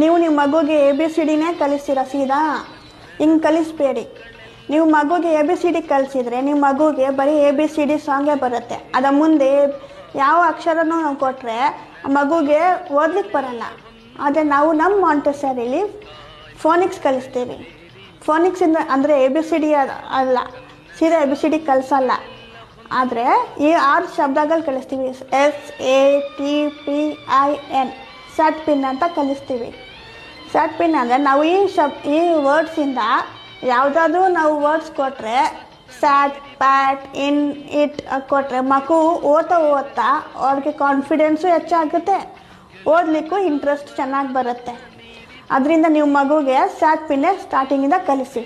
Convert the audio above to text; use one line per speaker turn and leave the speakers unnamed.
ನೀವು ನಿಮ್ಮ ಮಗುಗೆ ABCDನೇ ಕಲಿಸ್ತೀರ ಸೀದಾ, ಹಿಂಗೆ ಕಲಿಸ್ಬೇಡಿ. ನೀವು ಮಗುಗೆ ABCD ಕಲಿಸಿದ್ರೆ ನಿಮ್ಮ ಮಗುಗೆ ಬರೀ ABCD ಸಾಂಗೇ ಬರುತ್ತೆ. ಅದ ಮುಂದೆ ಯಾವ ಅಕ್ಷರನೂ ನಾವು ಕೊಟ್ಟರೆ ಮಗುಗೆ ಓದ್ಲಿಕ್ಕೆ ಬರಲ್ಲ. ಆದರೆ ನಾವು ನಮ್ಮ ಮಾಂಟೆಸರಿಲಿ ಫೋನಿಕ್ಸ್ ಕಲಿಸ್ತೀವಿ. ಫೋನಿಕ್ಸಿಂದ ಅಂದರೆ ABCD ಅಲ್ಲ, ಸೀದಾ ABCD ಕಲಿಸಲ್ಲ. ಆದರೆ ಈ 6 ಶಬ್ದಗಳು ಕಲಿಸ್ತೀವಿ. SATPIN, ಸಟ್ ಪಿನ್ ಅಂತ ಕಲಿಸ್ತೀವಿ. ಸಟ್ ಪಿನ್ ಅಂದರೆ ನಾವು ಈ ವರ್ಡ್ಸಿಂದ ಯಾವುದಾದ್ರೂ ನಾವು ವರ್ಡ್ಸ್ ಕೊಟ್ಟರೆ ಸ್ಯಾಟ್, ಪ್ಯಾಟ್, ಇನ್, ಇಟ್ ಕೊಟ್ಟರೆ ಮಗು ಓದ್ತಾ ಅವ್ರಿಗೆ ಕಾನ್ಫಿಡೆನ್ಸು ಹೆಚ್ಚಾಗುತ್ತೆ, ಓದಲಿಕ್ಕೂ ಇಂಟ್ರೆಸ್ಟ್ ಚೆನ್ನಾಗಿ ಬರುತ್ತೆ. ಅದರಿಂದ ನೀವು ಮಗುಗೆ ಸ್ಯಾಟ್ ಪಿನ್ನೇ ಸ್ಟಾರ್ಟಿಂಗಿಂದ ಕಲಿಸಿ.